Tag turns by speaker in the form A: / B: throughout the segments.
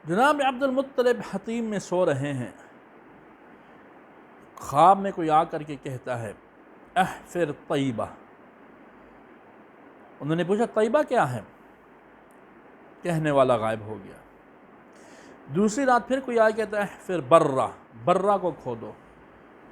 A: جناب عبد المطلب حطیم میں سو رہے ہیں، خواب میں کوئی آ کر کے کہتا ہے احفر طیبہ۔ انہوں نے پوچھا طیبہ کیا ہے؟ کہنے والا غائب ہو گیا۔ دوسری رات پھر کوئی آ کہتا ہے احفر برہ، برہ کو کھودو۔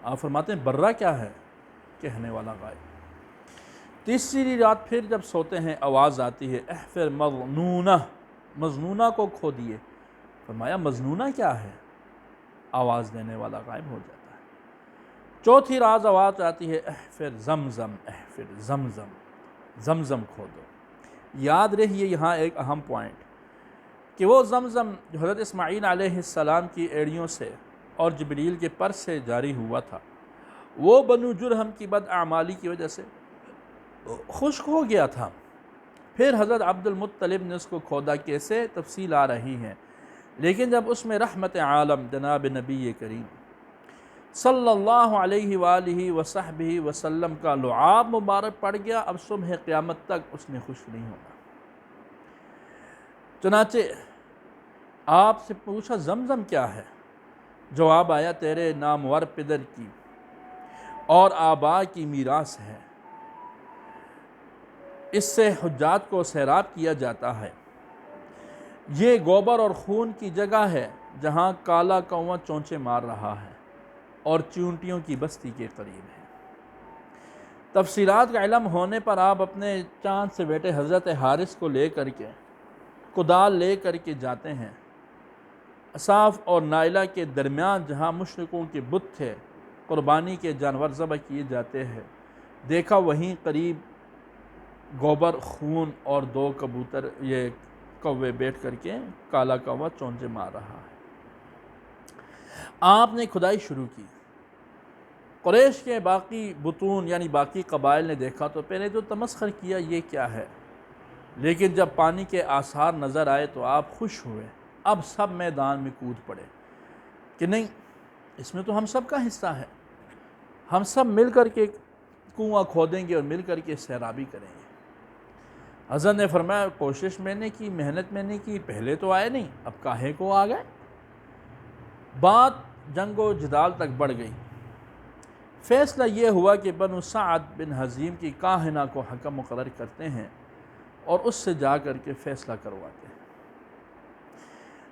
A: آپ فرماتے ہیں برہ کیا ہے؟ کہنے والا غائب۔ تیسری رات پھر جب سوتے ہیں آواز آتی ہے احفر مظنونہ، مظنونہ کو کھودیے۔ فرمایا مظنونہ کیا ہے؟ آواز دینے والا غائب ہو جاتا ہے۔ چوتھی رات آواز آتی ہے احفر زمزم، احفر زمزم، زمزم کھودو۔ یاد رہیے یہاں ایک اہم پوائنٹ کہ وہ زمزم جو حضرت اسماعیل علیہ السلام کی ایڑیوں سے اور جبریل کے پر سے جاری ہوا تھا، وہ بنو جرہم کی بداعمالی کی وجہ سے خشک ہو گیا تھا۔ پھر حضرت عبد المطلب نے اس کو کھودا، کیسے تفصیل آ رہی ہیں، لیکن جب اس میں رحمت عالم جناب نبی کریم صلی اللہ علیہ وآلہ وصحبہ وسلم کا لعاب مبارک پڑ گیا، اب صبح قیامت تک اس نے خشک نہیں ہونا۔ چنانچہ آپ سے پوچھا زمزم کیا ہے؟ جواب آیا تیرے نامور پدر کی اور آبا کی میراث ہے، اس سے حجاج کو سیراب کیا جاتا ہے، یہ گوبر اور خون کی جگہ ہے جہاں کالا کوا چونچے مار رہا ہے اور چونٹیوں کی بستی کے قریب ہے۔ تفصیلات کا علم ہونے پر آپ اپنے چاند سے بیٹے حضرت حارث کو لے کر کے کدال لے کر کے جاتے ہیں، اصاف اور نائلہ کے درمیان جہاں مشرکوں کے بت تھے، قربانی کے جانور ذبح کیے جاتے ہیں، دیکھا وہیں قریب گوبر، خون اور دو کبوتر، یہ کوے بیٹھ کر کے کالا کوا چونچے مار رہا ہے۔ آپ نے کھدائی شروع کی۔ قریش کے باقی بطون یعنی باقی قبائل نے دیکھا تو پہلے تو تمسخر کیا یہ کیا ہے، لیکن جب پانی کے آثار نظر آئے تو آپ خوش ہوئے۔ اب سب میدان میں کود پڑے کہ نہیں، اس میں تو ہم سب کا حصہ ہے، ہم سب مل کر کے کنواں کھودیں گے اور مل کر کے سیرابی کریں گے۔ حضرت نے فرمایا کوشش میں نے کی، محنت میں نے کی، پہلے تو آئے نہیں، اب کاہے کو آ گئے؟ بات جنگ و جدال تک بڑھ گئی۔ فیصلہ یہ ہوا کہ بنو سعد بن حزیم کی کاہنہ کو حکم مقرر کرتے ہیں اور اس سے جا کر کے فیصلہ کرواتے ہیں۔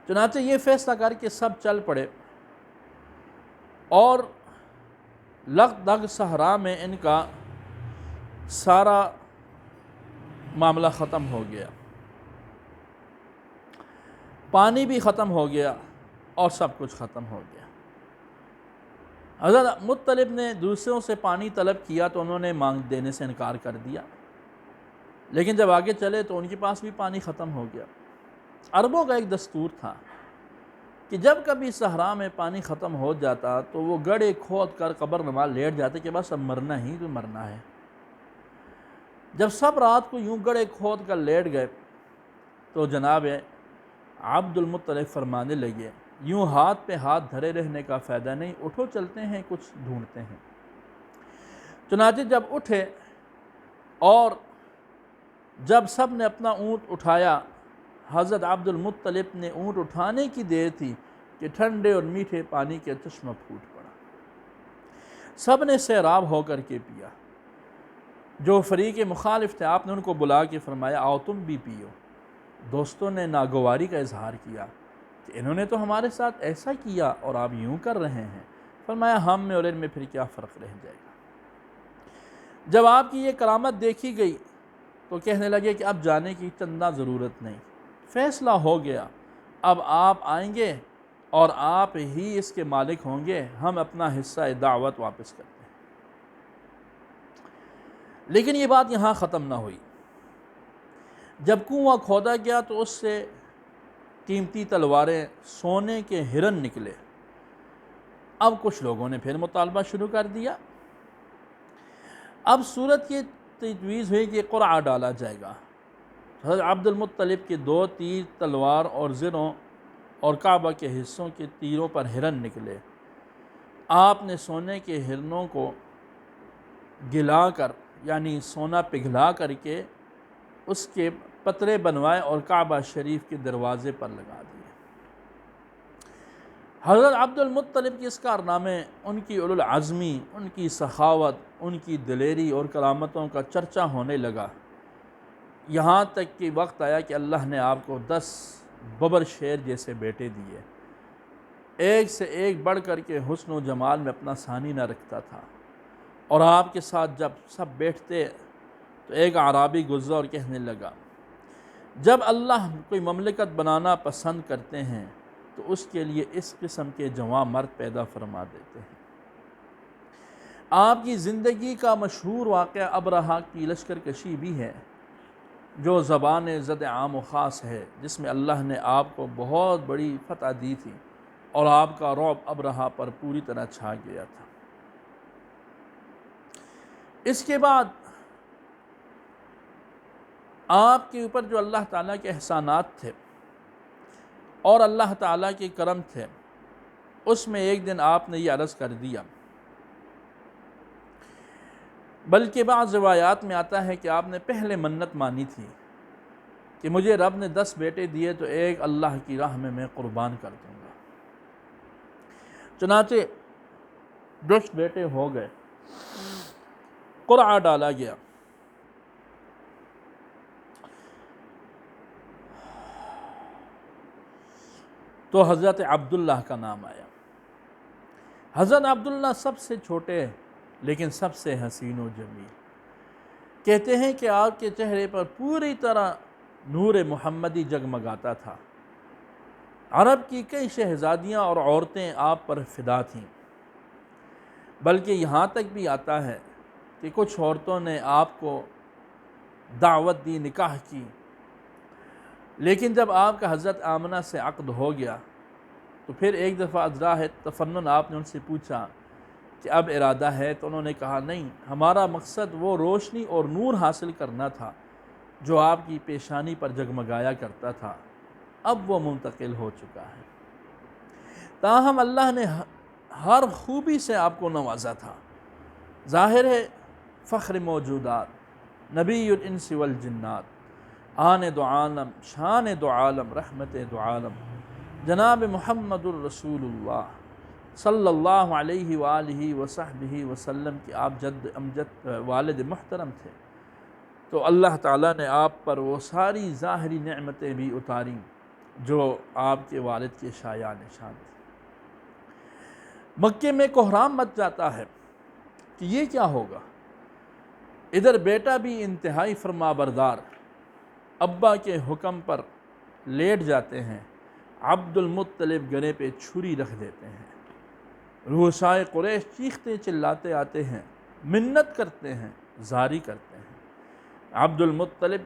A: چنانچہ یہ فیصلہ کر کے سب چل پڑے اور لغ دغ صحرا میں ان کا سارا معاملہ ختم ہو گیا، پانی بھی ختم ہو گیا اور سب کچھ ختم ہو گیا۔ حضرت مطلب نے دوسروں سے پانی طلب کیا تو انہوں نے مانگ دینے سے انکار کر دیا، لیکن جب آگے چلے تو ان کے پاس بھی پانی ختم ہو گیا۔ عربوں کا ایک دستور تھا کہ جب کبھی صحرا میں پانی ختم ہو جاتا تو وہ گڑھے کھود کر قبر نماز لیٹ جاتے کہ بس اب مرنا ہی تو مرنا ہے۔ جب سب رات کو یوں گڑھے کھود کر لیٹ گئے تو جناب عبد المطلب فرمانے لگے یوں ہاتھ پہ ہاتھ دھرے رہنے کا فائدہ نہیں، اٹھو چلتے ہیں کچھ ڈھونڈتے ہیں۔ چنانچہ جب اٹھے اور جب سب نے اپنا اونٹ اٹھایا، حضرت عبد المطلب نے اونٹ اٹھانے کی دیر تھی کہ ٹھنڈے اور میٹھے پانی کے چشمہ پھوٹ پڑا۔ سب نے سیراب ہو کر کے پیا۔ جو فریق مخالف تھے آپ نے ان کو بلا کے فرمایا آؤ تم بھی پیو۔ دوستوں نے ناگواری کا اظہار کیا کہ انہوں نے تو ہمارے ساتھ ایسا کیا اور آپ یوں کر رہے ہیں۔ فرمایا ہم میں اور ان میں پھر کیا فرق رہ جائے گا۔ جب آپ کی یہ کرامت دیکھی گئی تو کہنے لگے کہ اب جانے کی چندہ ضرورت نہیں، فیصلہ ہو گیا، اب آپ آئیں گے اور آپ ہی اس کے مالک ہوں گے، ہم اپنا حصہ دعوت واپس کرتے ہیں۔ لیکن یہ بات یہاں ختم نہ ہوئی۔ جب کنواں کھودا گیا تو اس سے قیمتی تلواریں، سونے کے ہرن نکلے۔ اب کچھ لوگوں نے پھر مطالبہ شروع کر دیا۔ اب صورت یہ تجویز ہوئی کہ قرعہ ڈالا جائے گا۔ حضرت عبد المطلب کے 2 تیر، تلوار اور زروں اور کعبہ کے حصوں کے تیروں پر ہرن نکلے۔ آپ نے سونے کے ہرنوں کو گلا کر یعنی سونا پگھلا کر کے اس کے پترے بنوائے اور کعبہ شریف کے دروازے پر لگا دیے۔ حضرت عبد المطلب کی اس کارنامے، ان کی اولو العزمی، ان کی سخاوت، ان کی دلیری اور کرامتوں کا چرچا ہونے لگا، یہاں تک کہ وقت آیا کہ اللہ نے آپ کو 10 ببر شیر جیسے بیٹے دیے، ایک سے ایک بڑھ کر کے حسن و جمال میں اپنا ثانی نہ رکھتا تھا۔ اور آپ کے ساتھ جب سب بیٹھتے تو ایک اعرابی گزرا اور کہنے لگا، جب اللہ کوئی مملکت بنانا پسند کرتے ہیں تو اس کے لیے اس قسم کے جوان مرد پیدا فرما دیتے ہیں۔ آپ کی زندگی کا مشہور واقعہ ابرہہ کی لشکر کشی بھی ہے، جو زبان زد عام و خاص ہے، جس میں اللہ نے آپ کو بہت بڑی فتح دی تھی اور آپ کا رعب ابرہہ پر پوری طرح چھا گیا تھا۔ اس کے بعد آپ کے اوپر جو اللہ تعالیٰ کے احسانات تھے اور اللہ تعالیٰ کے کرم تھے، اس میں ایک دن آپ نے یہ عرض کر دیا، بلکہ بعض روایات میں آتا ہے کہ آپ نے پہلے منت مانی تھی کہ مجھے رب نے 10 بیٹے دیے تو ایک اللہ کی راہ میں قربان کر دوں گا۔ چنانچہ 10 بیٹے ہو گئے، قرعہ ڈالا گیا۔ تو حضرت عبداللہ کا نام آیا۔ حضرت عبداللہ سب سے چھوٹے لیکن سب سے حسین و جمیل، کہتے ہیں کہ آپ کے چہرے پر پوری طرح نور محمدی جگمگاتا تھا۔ عرب کی کئی شہزادیاں اور عورتیں آپ پر فدا تھیں، بلکہ یہاں تک بھی آتا ہے کہ کچھ عورتوں نے آپ کو دعوت دی نکاح کی، لیکن جب آپ کا حضرت آمنہ سے عقد ہو گیا تو پھر ایک دفعہ ازراہ تفنن آپ نے ان سے پوچھا کہ اب ارادہ ہے، تو انہوں نے کہا نہیں، ہمارا مقصد وہ روشنی اور نور حاصل کرنا تھا جو آپ کی پیشانی پر جگمگایا کرتا تھا، اب وہ منتقل ہو چکا ہے۔ تاہم اللہ نے ہر خوبی سے آپ کو نوازا تھا۔ ظاہر ہے فخر موجودات، نبی الانس والجنات، آن دو عالم، شان دو عالم، رحمت دو عالم، جناب محمد الرسول اللہ صلی اللہ علیہ وآلہ وصحبہ وسلم کی آپ جد امجد والد محترم تھے، تو اللہ تعالیٰ نے آپ پر وہ ساری ظاہری نعمتیں بھی اتاریں جو آپ کے والد کے شایان نشان تھے۔ مکے میں کوہرام مچ جاتا ہے کہ یہ کیا ہوگا، ادھر بیٹا بھی انتہائی فرما بردار ابا کے حکم پر لیٹ جاتے ہیں، عبد المطلب گلے پہ چھری رکھ دیتے ہیں، رؤسائے قریش چیختے چلاتے آتے ہیں، منت کرتے ہیں، زاری کرتے ہیں۔ عبد المطلب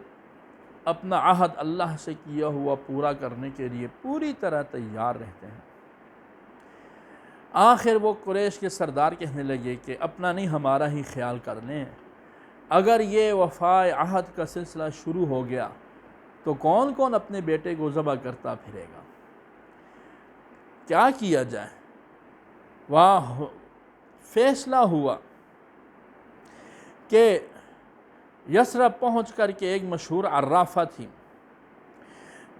A: اپنا عہد اللہ سے کیا ہوا پورا کرنے کے لیے پوری طرح تیار رہتے ہیں۔ آخر وہ قریش کے سردار کہنے لگے کہ اپنا نہیں، ہمارا ہی خیال کر لیں، اگر یہ وفائے عہد کا سلسلہ شروع ہو گیا تو کون کون اپنے بیٹے کو ذبح کرتا پھرے گا، کیا کیا جائے؟ وہاں فیصلہ ہوا کہ یثرب پہنچ کر کے ایک مشہور عرافہ تھی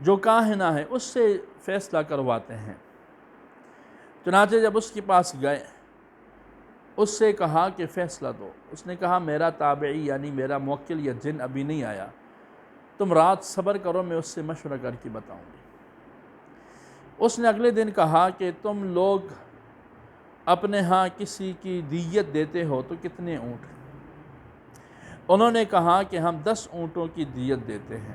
A: جو کاہنہ ہے، اس سے فیصلہ کرواتے ہیں۔ چنانچہ جب اس کے پاس گئے، اس سے کہا کہ فیصلہ دو۔ اس نے کہا میرا تابعی یعنی میرا موکل یا جن ابھی نہیں آیا، تم رات صبر کرو، میں اس سے مشورہ کر کے بتاؤں گی۔ اس نے اگلے دن کہا کہ تم لوگ اپنے ہاں کسی کی دیت دیتے ہو تو کتنے اونٹ؟ انہوں نے کہا کہ ہم 10 اونٹوں کی دیت دیتے ہیں۔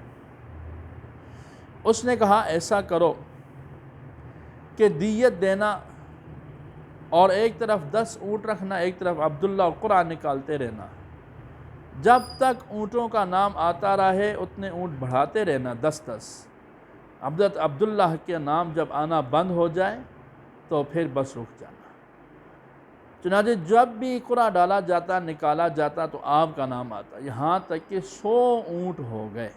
A: اس نے کہا ایسا کرو کہ دیت دینا اور ایک طرف 10 اونٹ رکھنا، ایک طرف عبداللہ اور قرآن نکالتے رہنا، جب تک اونٹوں کا نام آتا رہے اتنے اونٹ بڑھاتے رہنا، 10 عبداللہ کے نام جب آنا بند ہو جائے تو پھر بس رک جانا۔ چنانچہ جب بھی قرعہ ڈالا جاتا، نکالا جاتا تو آپ کا نام آتا، یہاں تک کہ 100 اونٹ ہو گئے،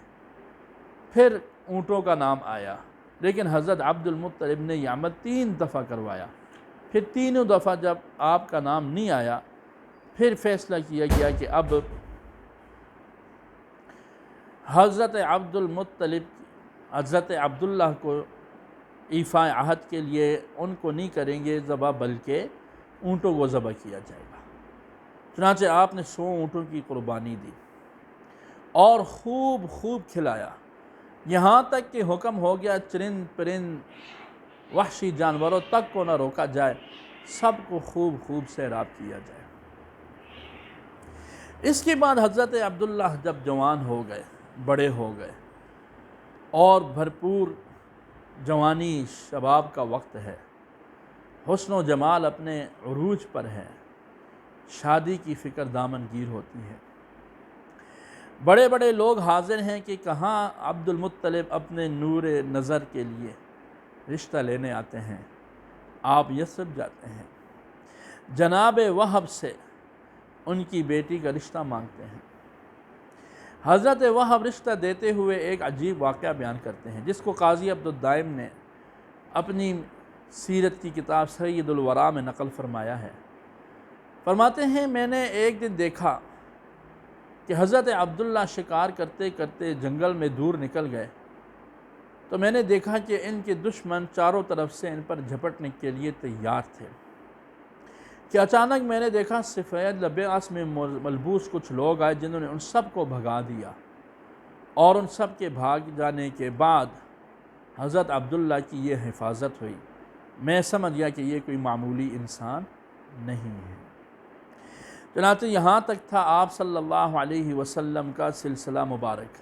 A: پھر اونٹوں کا نام آیا، لیکن حضرت عبد المطلب نے یہ عمل 3 دفعہ کروایا۔ پھر تینوں دفعہ جب آپ کا نام نہیں آیا، پھر فیصلہ کیا گیا کہ اب حضرت عبد المطلب حضرت عبداللہ کو ایفا عہد کے لیے ان کو نہیں کریں گے ذبح، بلکہ اونٹوں کو ذبح کیا جائے گا۔ چنانچہ آپ نے 100 اونٹوں کی قربانی دی اور خوب خوب کھلایا، یہاں تک کہ حکم ہو گیا چرند پرند وحشی جانوروں تک کو نہ روکا جائے، سب کو خوب خوب سیراب کیا جائے۔ اس کے بعد حضرت عبداللہ جب جوان ہو گئے، بڑے ہو گئے اور بھرپور جوانی شباب کا وقت ہے، حسن و جمال اپنے عروج پر ہے، شادی کی فکر دامن گیر ہوتی ہے، بڑے بڑے لوگ حاضر ہیں کہ کہاں عبد المطلب اپنے نور نظر کے لیے رشتہ لینے آتے ہیں، آپ یثرب جاتے ہیں، جناب وہب سے ان کی بیٹی کا رشتہ مانگتے ہیں۔ حضرت وہب رشتہ دیتے ہوئے ایک عجیب واقعہ بیان کرتے ہیں، جس کو قاضی عبد الدائم نے اپنی سیرت کی کتاب سید الورا میں نقل فرمایا ہے۔ فرماتے ہیں میں نے ایک دن دیکھا کہ حضرت عبداللہ شکار کرتے کرتے جنگل میں دور نکل گئے، تو میں نے دیکھا کہ ان کے دشمن چاروں طرف سے ان پر جھپٹنے کے لیے تیار تھے کہ اچانک میں نے دیکھا سفید لباس میں ملبوس کچھ لوگ آئے، جنہوں نے ان سب کو بھگا دیا، اور ان سب کے بھاگ جانے کے بعد حضرت عبداللہ کی یہ حفاظت ہوئی۔ میں سمجھ گیا کہ یہ کوئی معمولی انسان نہیں ہے۔ چنانچہ یہاں تک تھا آپ صلی اللہ علیہ وسلم کا سلسلہ مبارک۔